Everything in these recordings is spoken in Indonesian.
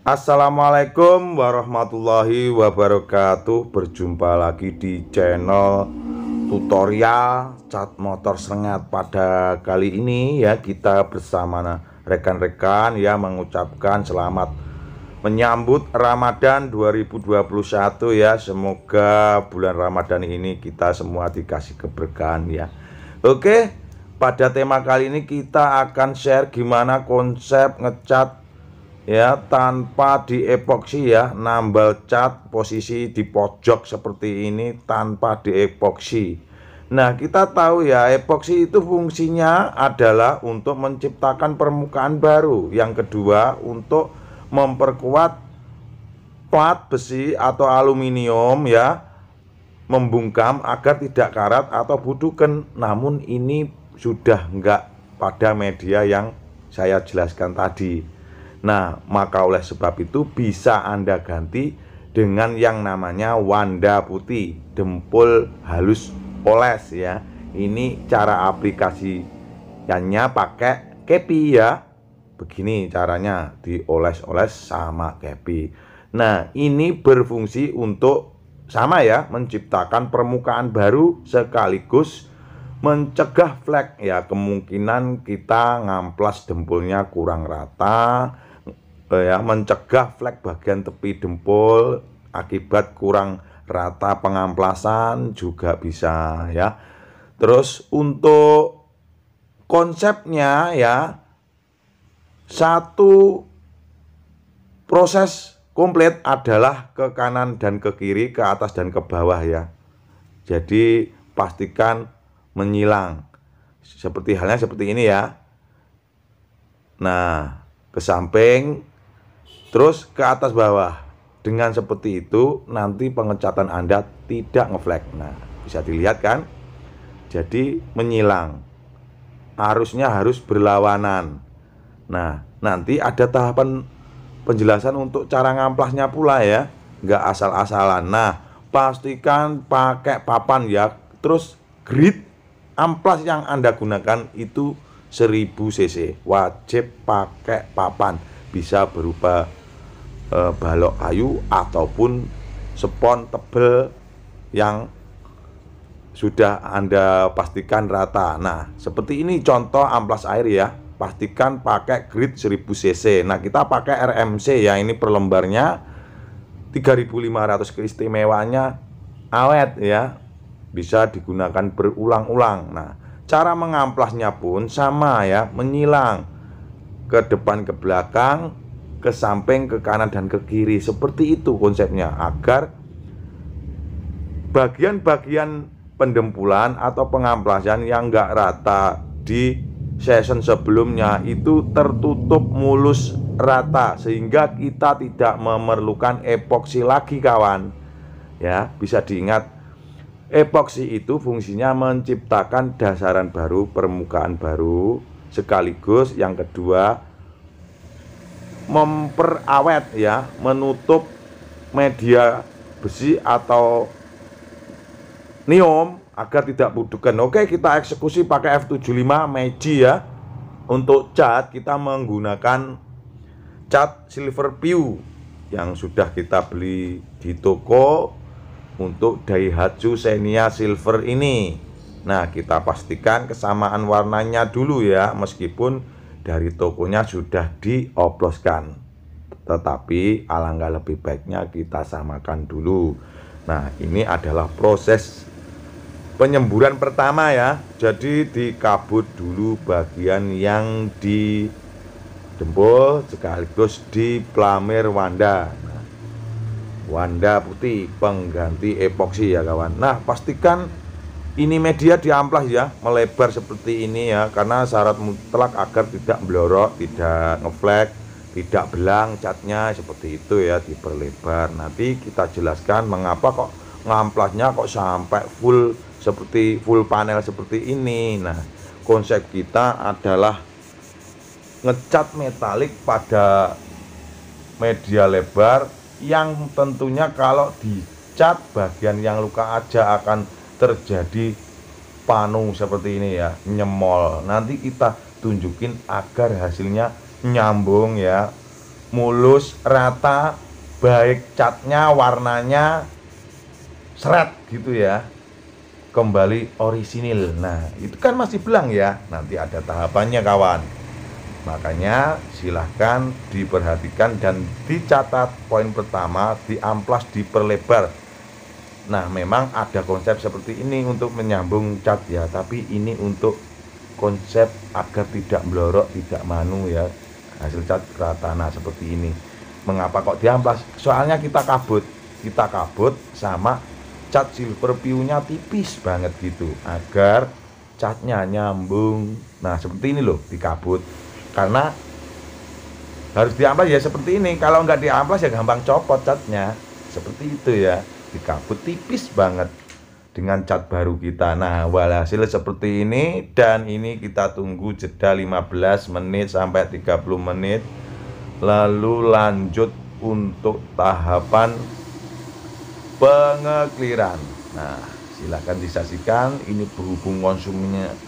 Assalamualaikum warahmatullahi wabarakatuh. Berjumpa lagi di channel tutorial cat motor sengat. Pada kali ini ya kita bersama rekan-rekan ya mengucapkan selamat menyambut Ramadan 2021 ya. Semoga bulan Ramadan ini kita semua dikasih keberkahan ya. Oke, pada tema kali ini kita akan share gimana konsep ngecat ya tanpa diepoksi ya, nambal cat posisi di pojok seperti ini tanpa diepoksi. Nah, kita tahu ya, epoksi itu fungsinya adalah untuk menciptakan permukaan baru. Yang kedua, untuk memperkuat plat besi atau aluminium ya, membungkam agar tidak karat atau buduken. Namun ini sudah enggak pada media yang saya jelaskan tadi. Nah, maka oleh sebab itu bisa Anda ganti dengan yang namanya wanda putih, dempul halus oles ya. Ini cara aplikasinya pakai kepi ya. Begini caranya, dioles-oles sama kepi. Nah, ini berfungsi untuk sama ya, menciptakan permukaan baru sekaligus mencegah flek ya. Kemungkinan kita ngamplas dempulnya kurang rata ya, mencegah flek bagian tepi dempul akibat kurang rata pengamplasan juga bisa ya. Terus untuk konsepnya ya, satu proses komplit adalah ke kanan dan ke kiri, ke atas dan ke bawah ya. Jadi pastikan menyilang seperti halnya seperti ini ya. Nah, ke samping terus ke atas bawah. Dengan seperti itu nanti pengecatan Anda tidak ngeflek. Nah, bisa dilihat kan? Jadi menyilang. Arusnya harus berlawanan. Nah, nanti ada tahapan penjelasan untuk cara ngamplasnya pula ya. Nggak asal-asalan. Nah, pastikan pakai papan ya. Terus grit amplas yang Anda gunakan itu 1000 cc. Wajib pakai papan. Bisa berupa balok kayu ataupun spon tebel yang sudah Anda pastikan rata. Nah, seperti ini contoh amplas air ya. Pastikan pakai grit 1000 cc. Nah, kita pakai RMC ya. Ini per lembarnya 3.500. Keistimewanya awet ya. Bisa digunakan berulang-ulang. Nah, cara mengamplasnya pun sama ya, menyilang ke depan ke belakang, ke samping, ke kanan dan ke kiri. Seperti itu konsepnya, agar bagian-bagian pendempulan atau pengamplasan yang enggak rata di season sebelumnya itu tertutup mulus rata, sehingga kita tidak memerlukan epoksi lagi kawan ya. Bisa diingat, epoksi itu fungsinya menciptakan dasaran baru, permukaan baru, sekaligus yang kedua memperawet ya, menutup media besi atau niom agar tidak budukan. Oke, kita eksekusi pakai F75 Magic ya. Untuk cat kita menggunakan cat silver pure yang sudah kita beli di toko untuk Daihatsu Xenia Silver ini. Nah, kita pastikan kesamaan warnanya dulu ya, meskipun dari tokonya sudah dioploskan, tetapi alangkah lebih baiknya kita samakan dulu. Nah, ini adalah proses penyemburan pertama ya. Jadi dikabut dulu bagian yang di dempul sekaligus di pelamir wanda. Nah, wanda putih pengganti epoksi ya kawan. Nah, pastikan ini media diamplas ya, melebar seperti ini ya, karena syarat mutlak agar tidak melorot, tidak ngeflek, tidak belang catnya seperti itu ya, diperlebar. Nanti kita jelaskan mengapa kok ngamplasnya kok sampai full seperti full panel seperti ini. Nah, konsep kita adalah ngecat metalik pada media lebar yang tentunya kalau dicat bagian yang luka aja akan terjadi panu seperti ini ya, nyemol. Nanti kita tunjukin agar hasilnya nyambung ya, mulus, rata, baik catnya, warnanya seret gitu ya, kembali orisinil. Nah itu kan masih belang ya, nanti ada tahapannya kawan. Makanya silahkan diperhatikan dan dicatat. Poin pertama, diamplas, diperlebar. Nah memang ada konsep seperti ini untuk menyambung cat ya, tapi ini untuk konsep agar tidak melorok, tidak manu ya, hasil cat rata. Nah seperti ini. Mengapa kok diamplas? Soalnya kita kabut sama cat silver view-nya tipis banget gitu, agar catnya nyambung. Nah seperti ini loh, dikabut. Karena harus diamplas ya seperti ini. Kalau nggak diamplas ya gampang copot catnya. Seperti itu ya, dikabut tipis banget dengan cat baru kita. Nah walhasil seperti ini, dan ini kita tunggu jeda 15 menit sampai 30 menit. Lalu lanjut untuk tahapan pengekliran. Nah silahkan disaksikan. Ini berhubung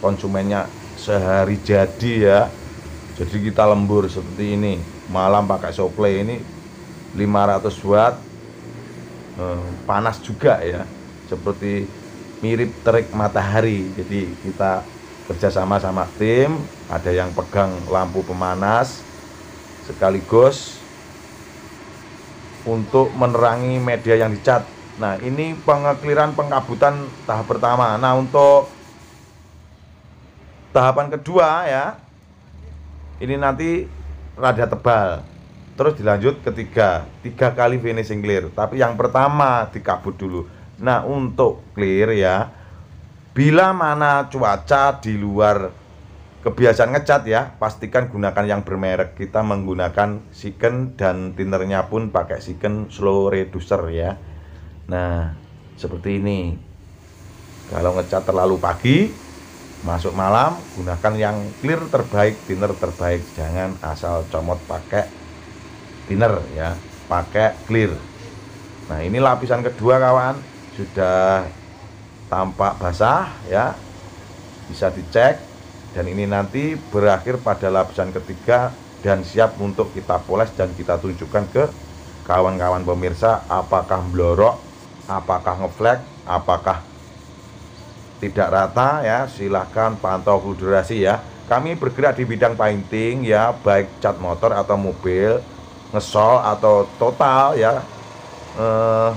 konsumennya sehari jadi ya, jadi kita lembur seperti ini. Malam pakai supply ini 500 watt, panas juga ya, seperti mirip terik matahari. Jadi kita kerjasama sama tim, ada yang pegang lampu pemanas sekaligus untuk menerangi media yang dicat. Nah ini pengekliran pengkabutan tahap pertama. Nah untuk tahapan kedua ya, ini nanti rada tebal, terus dilanjut ketiga, 3 kali finishing clear. Tapi yang pertama dikabut dulu. Nah untuk clear ya, bila mana cuaca di luar kebiasaan ngecat ya, pastikan gunakan yang bermerek. Kita menggunakan Siken dan tinnernya pun pakai Siken slow reducer ya. Nah seperti ini. Kalau ngecat terlalu pagi, masuk malam, gunakan yang clear terbaik, thinner terbaik. Jangan asal comot pakai thinner ya, pakai clear. Nah ini lapisan kedua kawan, sudah tampak basah ya, bisa dicek. Dan ini nanti berakhir pada lapisan ketiga dan siap untuk kita poles dan kita tunjukkan ke kawan-kawan pemirsa apakah blorok, apakah ngeflek, apakah tidak rata ya. Silahkan pantau full durasi ya. Kami bergerak di bidang painting ya, baik cat motor atau mobil, ngesol atau total ya.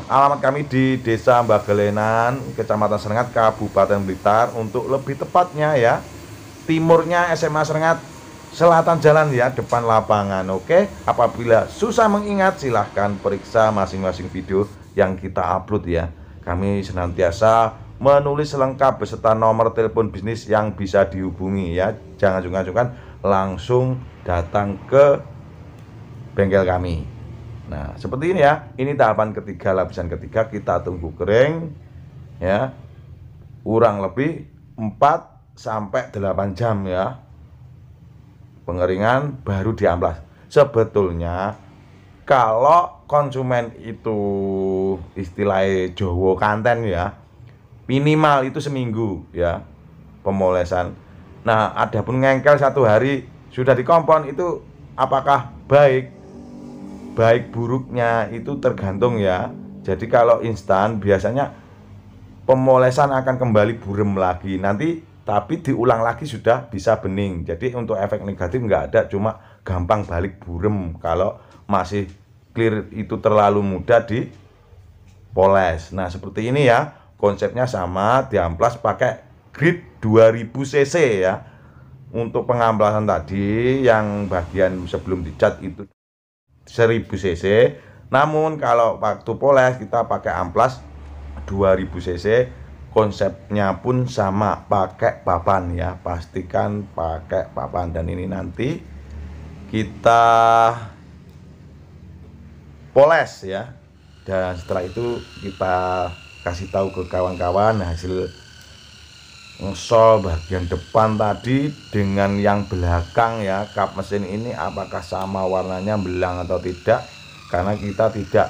Alamat kami di Desa Bagelenan, Kecamatan Serengat, Kabupaten Blitar. Untuk lebih tepatnya ya, timurnya SMA Serengat, selatan jalan ya, depan lapangan. Oke, apabila susah mengingat, silahkan periksa masing-masing video yang kita upload ya. Kami senantiasa menulis lengkap beserta nomor telepon bisnis yang bisa dihubungi ya. Jangan sungkan-sungkan, langsung datang ke bengkel kami. Nah seperti ini ya, ini tahapan ketiga, lapisan ketiga. Kita tunggu kering ya, kurang lebih 4 sampai 8 jam ya, pengeringan baru diamplas. Sebetulnya kalau konsumen itu istilahnya Jowo kanten ya, minimal itu seminggu ya pemolesan. Nah adapun ngengkel 1 hari sudah dikompon, itu apakah baik buruknya itu tergantung ya. Jadi kalau instan biasanya pemolesan akan kembali burem lagi nanti, tapi diulang lagi sudah bisa bening. Jadi untuk efek negatif nggak ada, cuma gampang balik burem kalau masih clear itu terlalu mudah dipoles. Nah seperti ini ya, konsepnya sama, diamplas pakai grid 2000 cc ya. Untuk pengamplasan tadi yang bagian sebelum dicat itu 1000 cc, namun kalau waktu poles kita pakai amplas 2000 cc. Konsepnya pun sama, pakai papan ya, pastikan pakai papan. Dan ini nanti kita poles ya, dan setelah itu kita kasih tahu ke kawan-kawan hasil ngesol bagian depan tadi dengan yang belakang ya, kap mesin ini apakah sama warnanya, belang atau tidak. Karena kita tidak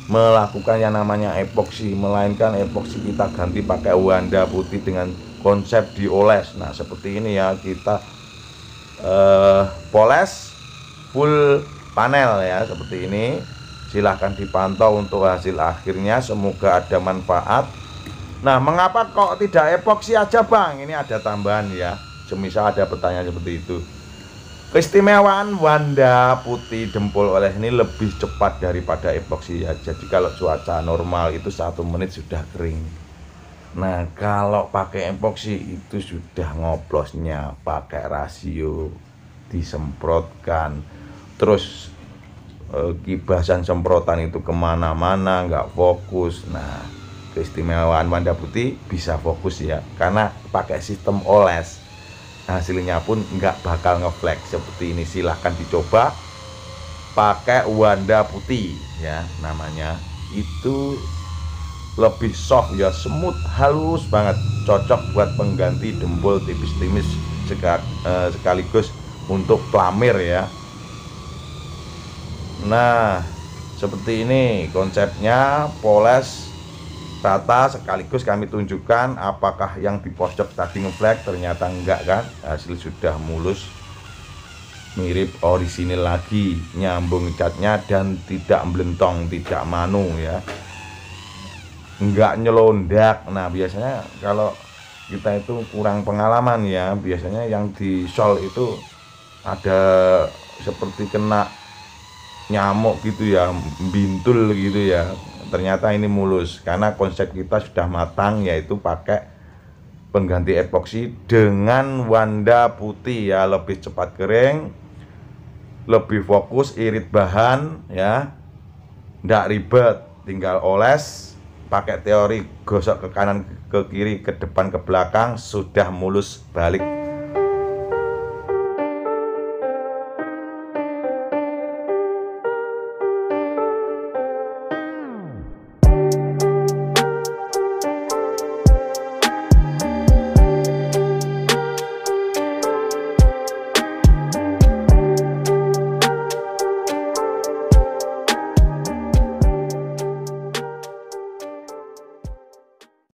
melakukan yang namanya epoksi, melainkan epoksi kita ganti pakai wanda putih dengan konsep dioles. Nah seperti ini ya, kita poles full panel ya, seperti ini. Silahkan dipantau untuk hasil akhirnya, semoga ada manfaat. Nah, mengapa kok tidak epoksi aja Bang? Ini ada tambahan ya, semisal ada pertanyaan seperti itu. Keistimewaan Wanda Putih Dempul Oles ini lebih cepat daripada epoksi ya. Jadi kalau cuaca normal itu 1 menit sudah kering. Nah, kalau pakai epoksi itu sudah ngoplosnya pakai rasio, disemprotkan, terus kibasan semprotan itu kemana-mana nggak fokus. Nah, keistimewaan Wanda Putih bisa fokus ya, karena pakai sistem oles, hasilnya pun nggak bakal ngeflag seperti ini. Silahkan dicoba pakai Wanda Putih ya, namanya itu lebih soft ya, smooth, halus banget, cocok buat pengganti dempul tipis-tipis sekaligus untuk plamir ya. Nah, seperti ini konsepnya, poles rata sekaligus kami tunjukkan apakah yang di pojok tadi ngeflag, ternyata enggak kan, hasil sudah mulus mirip orisinil lagi, nyambung catnya dan tidak melentong, tidak manu ya, enggak nyelondak. Nah, biasanya kalau kita itu kurang pengalaman ya, biasanya yang di sol itu ada seperti kena nyamuk gitu ya, bintul gitu ya. Ternyata ini mulus karena konsep kita sudah matang, yaitu pakai pengganti epoksi dengan Wanda Putih ya, lebih cepat kering, lebih fokus, irit bahan ya, ndak ribet, tinggal oles, pakai teori gosok ke kanan ke kiri ke depan ke belakang, sudah mulus balik